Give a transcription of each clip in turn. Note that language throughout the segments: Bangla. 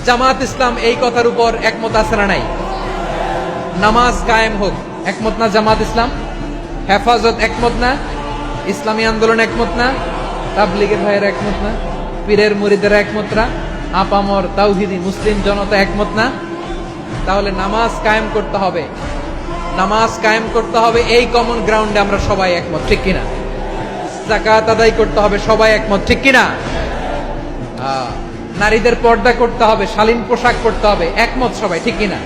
জামাত ইসলাম এই কথার উপর একমত আছে না নাই? নামাজ কায়েম হোক, একমত না জামাত ইসলাম? হেফাজত একমত না? ইসলামী আন্দোলন একমত না? তাবলীগের ভাইয়েরা একমত না? পীরের মুরিদেরা একমত না? আপামর তাওহীদি মুসলিম জনতা একমত না? তাহলে নামাজ কায়েম করতে হবে, নামাজ কায়েম করতে হবে এই কমন গ্রাউন্ডে আমরা সবাই একমত, ঠিক কিনা? যাকাত আদায় করতে হবে, সবাই একমত, ঠিক কিনা? নারীদের পর্দা করতে হবে, শালীন পোশাক করতে হবে, একমত সবাই, ঠিক কিনা?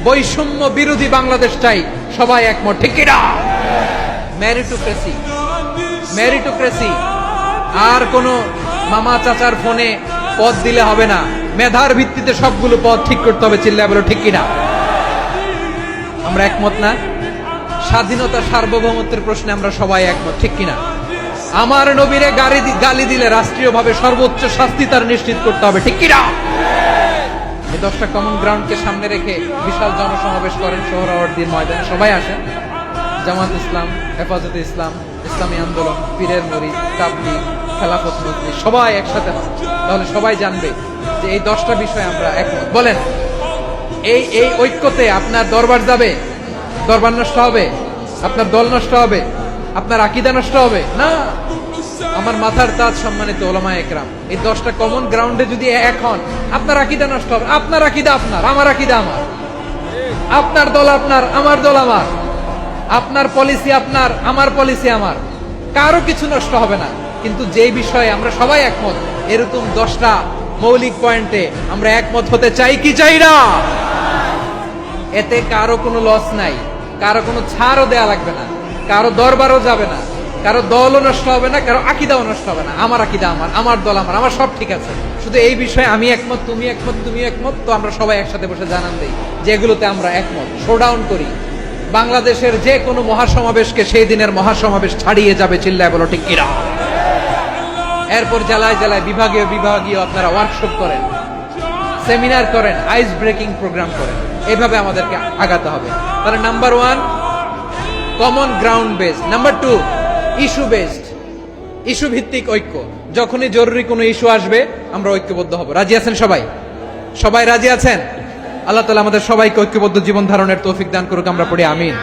বৈষম্য বিরোধী বাংলাদেশ চাই, সবাই একমত, ঠিক কিনা? মেরিটোক্রেসি, মেরিটোক্রেসি, আর কোন মামা চাচার ফোনে পদ দিলে হবে না, মেধার ভিত্তিতে সবগুলো পদ ঠিক করতে হবে, চিল্লায় বলো ঠিক কিনা? আমরা একমত না? স্বাধীনতা সার্বভৌমত্বের প্রশ্নে আমরা সবাই একমত, ঠিক কিনা? আমার নবীরে গালি দিলে রাষ্ট্রীয়ভাবে সর্বোচ্চ শাস্তি তার নিশ্চিত করতে হবে, ঠিক কিনা? এই 10টা কমন গ্রাউন্ডকে সামনে রেখে বিশাল জনসমাবেশ করেন সোহরাওয়ার্দীর ময়দানে, সবাই আসেন। জামাত ইসলাম, হেফাজতে ইসলাম, ইসলামী আন্দোলন, পীরের মুরিদ, তাবলীগ, খেলাফত মজলিস, সবাই একসাথে হন, তাহলে সবাই জানবে যে এই 10টা বিষয় আমরা একমত। বলেন, এই এই ঐক্যতে আপনার দরবার যাবে? দরবার নষ্ট হবে? আপনার দল নষ্ট হবে? আপনার আকীদা নষ্ট হবে না? আমার মাথার তাজ সম্মানিত উলামায়ে কেরাম, এই 10টা কমন গ্রাউন্ডে যদি এক হন, আপনার আকীদা নষ্ট হবে? আপনার আকীদা আপনার, আমার আকীদা আমার, আপনার দল আপনার, আমার দল আমার, আপনার পলিসি আপনার, আমার পলিসি আমার, কারো কিছু নষ্ট হবে না। কিন্তু যে বিষয়ে আমরা সবাই একমত, এরকম 10টা মৌলিক পয়েন্টে আমরা একমত হতে চাই কি চাই না? এতে কারো কোনো লস নাই, কারো কোনো ছাড়ও দেয়া লাগবে না, কারো দরবারও যাবে না, কারো দলও নষ্ট হবে না, কারো আকীদাও নষ্ট হবে না। আমার আকীদা আমার, আমার দল আমার, আমার সব ঠিক আছে। শুধু এই বিষয়ে আমি একমত, তুমি একমত, তুমি একমত, তো আমরা সবাই একসাথে বসে জানান দেই যে এগুলোতে আমরা একমত, শোডাউন করি। বাংলাদেশের যে কোনো মহাসমাবেশকে সেই দিনের মহাসমাবেশ ছাড়িয়ে যাবে, চিল্লায় বলো ঠিক কিনা? এরপর জেলায় জেলায় বিভাগীয় বিভাগীয় আপনারা ওয়ার্কশপ করেন, সেমিনার করেন, আইস ব্রেকিং প্রোগ্রাম করেন, এইভাবে আমাদেরকে আগাতে হবে। তাহলে number 1 common ground based, number 2 issue based, issue ভিত্তিক ঐক্য। যখনই জরুরি কোনো ইস্যু আসবে আমরা ঐক্যবদ্ধ হব। রাজি আছেন সবাই? সবাই রাজি আছেন? আল্লাহ তাআলা আমাদের সবাইকে ঐক্যবদ্ধ জীবন ধারণের তৌফিক দান করুক, আমরা পড়ি আমিন।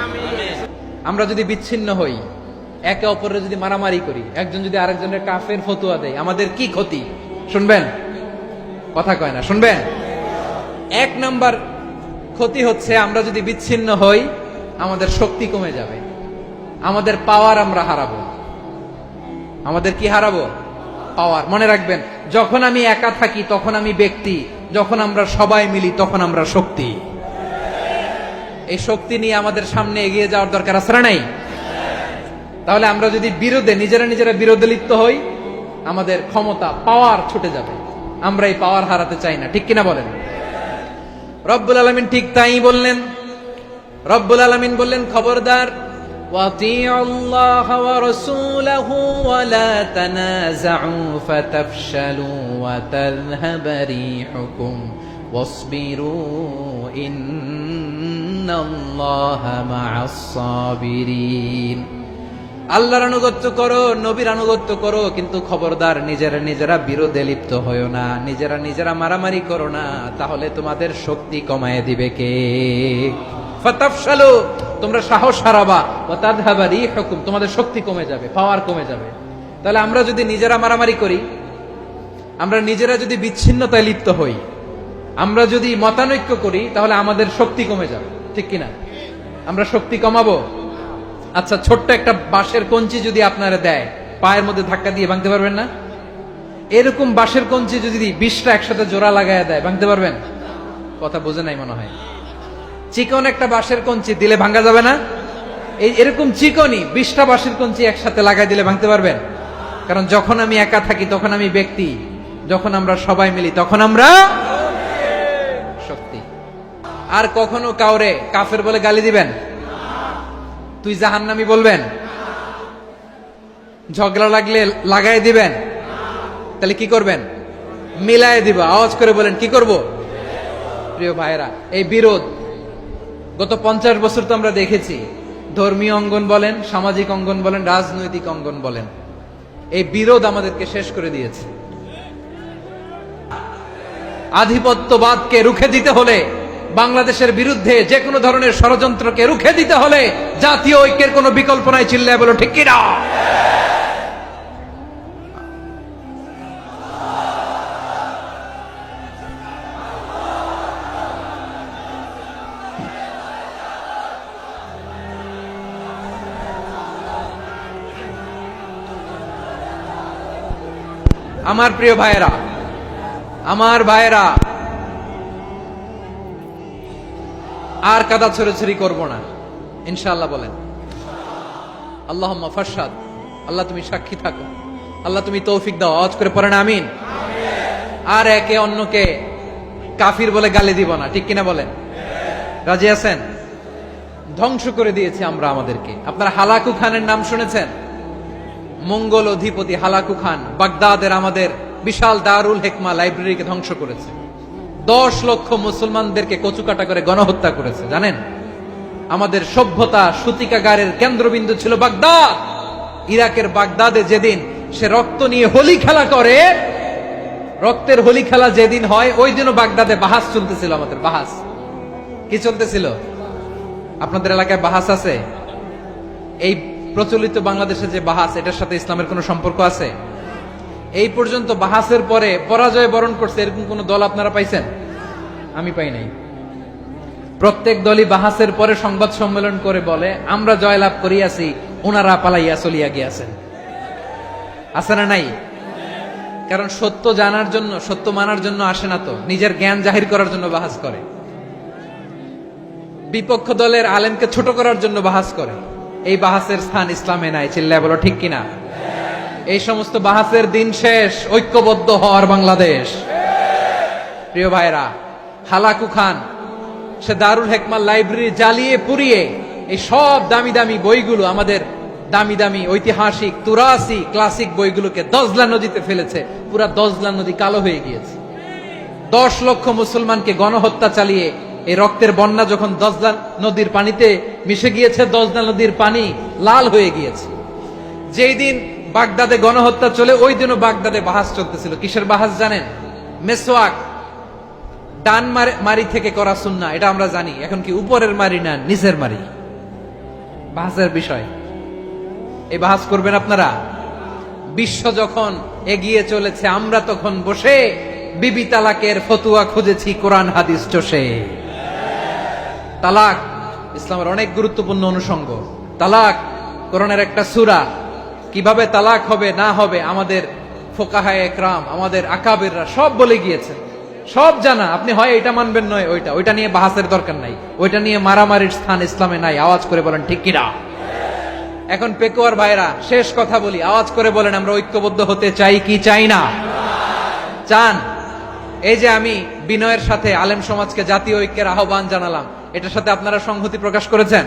আমরা যদি বিচ্ছিন্ন হই, একে অপরের যদি মারামারি করি, একজন যদি আরেকজনের কাফের ফতোয়া দেয়, আমাদের কি ক্ষতি? শুনবেন? কথা কয় না, শুনবেন? 1 নাম্বার ক্ষতি হচ্ছে আমরা যদি বিচ্ছিন্ন হই, আমাদের শক্তি কমে যাবে, আমাদের পাওয়ার আমরা হারাবো। আমাদের কি হারাবো? পাওয়ার। মনে রাখবেন, যখন আমি একা থাকি তখন আমি ব্যক্তি, যখন আমরা সবাই মিলি তখন আমরা শক্তি। এই শক্তি নিয়ে আমাদের সামনে এগিয়ে যাওয়ার দরকার আছে না নাই? তাহলে আমরা যদি বিরোধে নিজেরা বিরোধে লিপ্ত হই, আমাদের ক্ষমতা, পাওয়ার ছুটে যাবে। আমরা এই পাওয়ার হারাতে চাই না, ঠিক কিনা বলেন? রব্বুল আলামিন ঠিক তাই বললেন। রব্বুল আলামিন বললেন, খবরদার, ওয়াতিউল্লাহ ওয়া রাসূলাহু ওয়া লা তানাযাউ ফাতাফশালু ওয়া তাযহাবা রিহুকুম ওয়াসবিরু ইন্নাল্লাহা মা'আস সাবিরিন। আল্লাহর আনুগত্য করো, নবীর আনুগত্য করো, কিন্তু খবরদার নিজেরা বিরোধে লিপ্ত হয়ো না, নিজেরা মারামারি করো না, তাহলে তোমাদের শক্তি কমায় দিবে কে? ফাতাফশালু, তোমরা সাহস হারাবা, ওয়া তাযহাবা রিহুকুম, তোমাদের শক্তি কমে যাবে, পাওয়ার কমে যাবে। তাহলে আমরা যদি নিজেরা মারামারি করি, আমরা নিজেরা যদি বিচ্ছিন্নতায় লিপ্ত হই, আমরা যদি মতানৈক্য করি, তাহলে আমাদের শক্তি কমে যাবে, ঠিক কিনা? আমরা শক্তি কমাবো। আচ্ছা, ছোট্ট একটা বাঁশের কঞ্চি যদি আপনারা দেয়, পায়ের মধ্যে ধাক্কা দিয়ে ভাঙতে পারবেন না? এরকম বাঁশের কঞ্চি যদি 20টা একসাথে জোড়া লাগায় দেয়, ভাঙতে পারবেন? কথা বোঝে নাই মনে হয়। চিকন একটা বাঁশের কঞ্চি দিলে ভাঙা যাবে না? এরকম চিকনই 20টা বাঁশের কঞ্চি একসাথে লাগাই দিলে ভাঙতে পারবেন? কারণ যখন আমি একা থাকি তখন আমি ব্যক্তি, যখন আমরা সবাই মিলি তখন আমরা শক্তি। আর কখনো কাউরে কাফের বলে গালি দিবেন? তুই জাহান্নামী বলবেন? ঝগড়া লাগলে লাগাই দিবেন? তাহলে কি করবেন? মিলায় দিব। আওয়াজ করে বলেন, কি করব? প্রিয় ভাইরা, এই বিরোধ গত 50 বছর তো আমরা দেখেছি। ধর্মীয় অঙ্গন বলেন, সামাজিক অঙ্গন বলেন, রাজনৈতিক অঙ্গন বলেন, এই বিরোধ আমাদেরকে শেষ করে দিয়েছে। আধিপত্যবাদকে রুখে দিতে হলে, বাংলাদেশের বিরুদ্ধে যে কোনো ধরনের ষড়যন্ত্রকে রুখে দিতে হলে জাতীয় ঐক্যের কোনো বিকল্প নাই। চিল্লায় বলো ঠিক কিনা? আমার প্রিয় ভাইয়েরা, আমার ভাইয়েরা, আর কাদা ছড়াছড়ি করব না ইনশাআল্লাহ। বলেন আল্লাহুম্মা ফাশহাদ। আল্লাহ তুমি সাক্ষী থাকো, আল্লাহ তুমি তৌফিক দাও। আওয়াজ করে পড়েন আমিন। আর একে অন্যকে কাফির বলে গালি দিব না, ঠিক কিনা বলেন? রাজি আছেন? ধ্বংস করে দিয়েছি আমরা আমাদেরকে। আপনারা হালাকু খানের নাম শুনেছেন? মঙ্গল অধিপতি হালাকু খান বাগদাদের আমাদের বিশাল দারুল হিকমা লাইব্রেরিকে ধ্বংস করেছে। 10 লক্ষ মুসলমানদেরকে কচুকাটা করে গণহত্যা করেছে। জানেন, আমাদের সভ্যতা সূতিকাগারের কেন্দ্রবিন্দু ছিল বাগদাদ। ইরাকের বাগদাদে যেদিন সে রক্ত নিয়ে হোলি খেলা করে, রক্তের হোলি খেলা যেদিন হয়, ওই দিনও বাগদাদে বাহাস চলতেছিল। আমাদের বাহাস কি চলতেছিল? আপনাদের এলাকায় বাহাস আছে? এই প্রচলিত বাংলাদেশে যে বাহাস, এটার সাথে ইসলামের কোনো সম্পর্ক আছে? এই পর্যন্ত বাহাসের পরে পরাজয় বরণ করছে এরকম কোন দল আপনারা পাইছেন? আমি পাই নাই। প্রত্যেক দলই বাহাসের পরে সংবাদ সম্মেলন করে বলে আমরা জয়লাভ করিয়াছি, ওনারা পালাইয়া চলিয়া গিয়াছেন। আছে না নাই? কারণ সত্য জানার জন্য, সত্য মানার জন্য আসে না তো, নিজের জ্ঞান জাহির করার জন্য বাহাস করে। বিপক্ষ দলের আলেমকে ছোট করার জন্য বাহাস করে। এই বাহাসের স্থান ইসলামে নাই। চিল্লায় বলো ঠিক কিনা? এই সমস্ত বাহাসের দিন শেষ। ঐক্যবদ্ধ হওয়ার বাংলাদেশ। প্রিয় ভাইরা, হালাকু খান সে দারুল হিকমা লাইব্রেরি জ্বালিয়ে পুড়িয়ে এই সব দামি দামি বইগুলো, আমাদের দামি দামি ঐতিহাসিক তুরাসি ক্লাসিক বইগুলোকে দজলা নদীতে ফেলেছে। পুরা দজলা নদী কালো হয়ে গিয়েছে। 10 লক্ষ মুসলমানকে গণহত্যা চালিয়ে এই রক্তের বন্যা যখন দজলা নদীর পানিতে মিশে গিয়েছে, দজলা নদীর পানি লাল হয়ে গিয়েছে। যেই দিন বাগদাদে গণহত্যা চলে, ওই দিনও বাগদাদে বাহাস চলতেছিল। কিসের বাহাস জানেন? মেসওয়াক, ডান মারি থেকে করা সুন্নাহ, এটা আমরা জানি। এখন কি উপরের মারি না নিচের মারি? বাহাসের বিষয়। এই বাহাস করবেন আপনারা? বিশ্ব যখন এগিয়ে চলেছে, আমরা তখন বসে বিবি তালাকের ফতুয়া খুঁজেছি কোরআন হাদিস চষে। তালাক ইসলামের অনেক গুরুত্বপূর্ণ অনুষঙ্গ। তালাক কোরআনের একটা সূরা। কিভাবে তালাক হবে না হবে আমাদের ফোকাহায়ে একরাম, আমাদের আকাবেররা সব বলে গিয়েছেন, সব জানা। আপনি হয় এটা মানবেন, নয় ওইটা। ওইটা নিয়ে বাহাসের দরকার নাই, ওইটা নিয়ে মারামারির স্থান ইসলামে নাই। আওয়াজ করে বলেন ঠিক কিনা? এখন পেকুয়ার ভাইরা, শেষ কথা বলি, আওয়াজ করে বলেন আমরা ঐক্যবদ্ধ হতে চাই কি চাই না? চান? এই যে আমি বিনয়ের সাথে আলেম সমাজকে জাতীয় ঐক্যের আহ্বান জানালাম, এটার সাথে আপনারা সংহতি প্রকাশ করেছেন?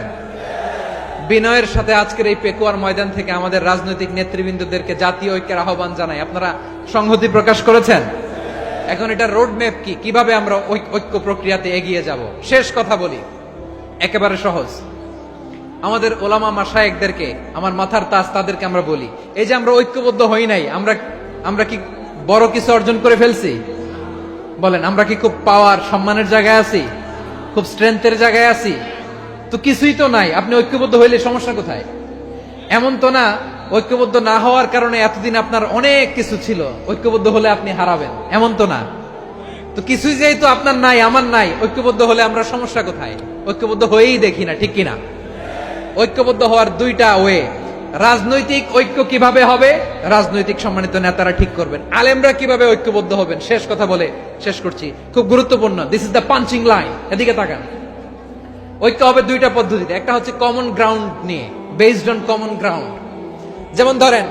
বিনয়ের সাথে আজকের এই পেকুয়ার ময়দান থেকে আমাদের রাজনৈতিক নেতৃবৃন্দদেরকে জাতীয় ঐক্যের আহ্বান জানাই, আপনারা সংহতি প্রকাশ করেছেন? এখন এটা রোড ম্যাপ কি, কিভাবে আমরা ঐক্য প্রক্রিয়াতে এগিয়ে যাব? শেষ কথা বলি, একেবারে সহজ। আমাদের ওলামা মাশায়েখদেরকে, আমার মাথার তাজ, তাদেরকে আমরা বলি, এই যে আমরা ঐক্যবদ্ধ হই নাই, আমরা কি বড় কিছু অর্জন করে ফেলছি? বলেন, আমরা কি খুব পাওয়ার সম্মানের জায়গায় আছি? খুব স্ট্রেংথের জায়গায় আছি? তো কিছুই তো নাই। আপনি ঐক্যবদ্ধ হইলে সমস্যা কোথায়? এমন তো না ঐক্যবদ্ধ না হওয়ার কারণে এতদিন আপনার অনেক কিছু ছিল, ঐক্যবদ্ধ হলে আপনি হারাবেন, এমন তো না। তো কিছুই যেহেতু আপনার নাই, আমার নাই, ঐক্যবদ্ধ হলে আমরা সমস্যা কোথায়? ঐক্যবদ্ধ হয়েই দেখি না, ঠিক কিনা? ঐক্যবদ্ধ হওয়ার দুইটা ওয়ে। রাজনৈতিক ঐক্য কিভাবে হবে? রাজনৈতিক সম্মানিত নেতারা ঠিক করবেন। আলেমরা কিভাবে ঐক্যবদ্ধ হবেন? শেষ কথা বলে শেষ করছি, খুব গুরুত্বপূর্ণ। This is the punching line. এদিকে তাকান। ঐক্য হবে দুইটা পদ্ধতিতে। একটা হচ্ছে কমন গ্রাউন্ড নিয়ে, বেসড অন কমন গ্রাউন্ড। যেমন ধরেন